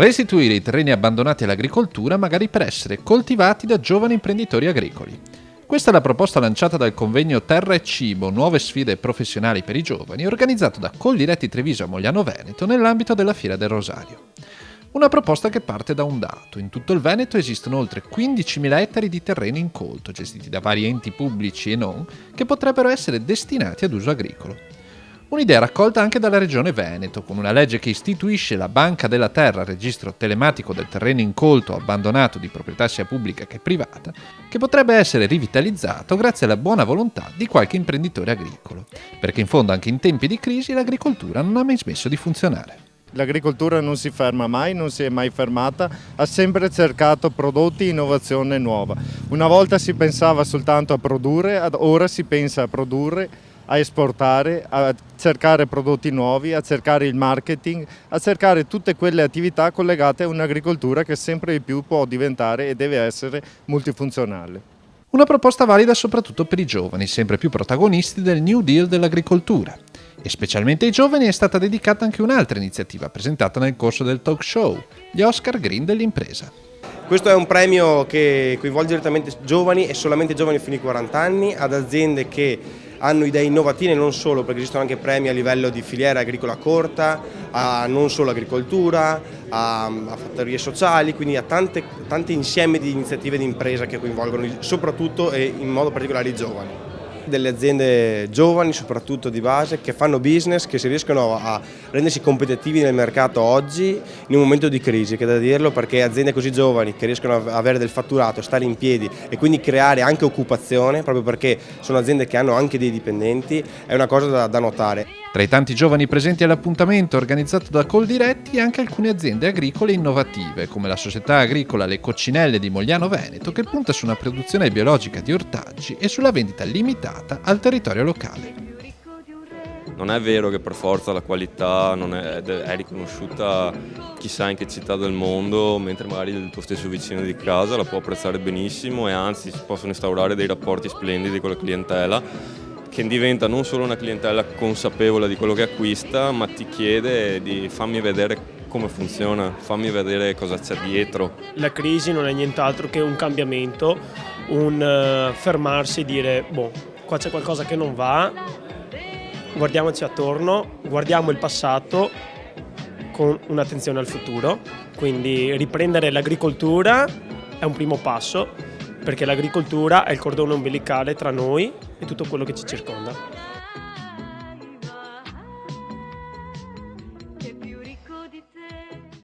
Restituire i terreni abbandonati all'agricoltura magari per essere coltivati da giovani imprenditori agricoli. Questa è la proposta lanciata dal convegno Terra e Cibo, nuove sfide professionali per i giovani, organizzato da Coldiretti Treviso a Mogliano Veneto nell'ambito della Fiera del Rosario. Una proposta che parte da un dato. In tutto il Veneto esistono oltre 15.000 ettari di terreno incolto, gestiti da vari enti pubblici e non, che potrebbero essere destinati ad uso agricolo. Un'idea raccolta anche dalla Regione Veneto, con una legge che istituisce la Banca della Terra, registro telematico del terreno incolto o abbandonato di proprietà sia pubblica che privata, che potrebbe essere rivitalizzato grazie alla buona volontà di qualche imprenditore agricolo, perché in fondo anche in tempi di crisi l'agricoltura non ha mai smesso di funzionare. L'agricoltura non si ferma mai, non si è mai fermata, ha sempre cercato prodotti e innovazione nuova. Una volta si pensava soltanto a produrre, ora si pensa a produrre, a esportare, a cercare prodotti nuovi, a cercare il marketing, a cercare tutte quelle attività collegate a un'agricoltura che sempre di più può diventare e deve essere multifunzionale. Una proposta valida soprattutto per i giovani, sempre più protagonisti del New Deal dell'agricoltura. E specialmente ai giovani è stata dedicata anche un'altra iniziativa presentata nel corso del talk show, gli Oscar Green dell'impresa. Questo è un premio che coinvolge direttamente giovani e solamente giovani fino ai 40 anni, ad aziende che hanno idee innovative, non solo, perché esistono anche premi a livello di filiera agricola corta, a non solo agricoltura, a fattorie sociali, quindi a tanti insieme di iniziative di impresa che coinvolgono soprattutto e in modo particolare i giovani. Delle aziende giovani, soprattutto di base, che fanno business, che si riescono a rendersi competitivi nel mercato oggi in un momento di crisi, che è da dirlo, perché aziende così giovani che riescono a avere del fatturato, stare in piedi e quindi creare anche occupazione, proprio perché sono aziende che hanno anche dei dipendenti, è una cosa da notare. Tra i tanti giovani presenti all'appuntamento organizzato da Coldiretti anche alcune aziende agricole innovative, come la società agricola Le Coccinelle di Mogliano Veneto, che punta su una produzione biologica di ortaggi e sulla vendita limitata al territorio locale. Non è vero che per forza la qualità non è riconosciuta chissà in che città del mondo, mentre magari il tuo stesso vicino di casa la può apprezzare benissimo e anzi si possono instaurare dei rapporti splendidi con la clientela, che diventa non solo una clientela consapevole di quello che acquista, ma ti chiede di fammi vedere come funziona, fammi vedere cosa c'è dietro. La crisi non è nient'altro che un cambiamento, un fermarsi e dire qua c'è qualcosa che non va, guardiamoci attorno, guardiamo il passato con un'attenzione al futuro, quindi riprendere l'agricoltura è un primo passo, perché l'agricoltura è il cordone ombelicale tra noi e tutto quello che ci circonda.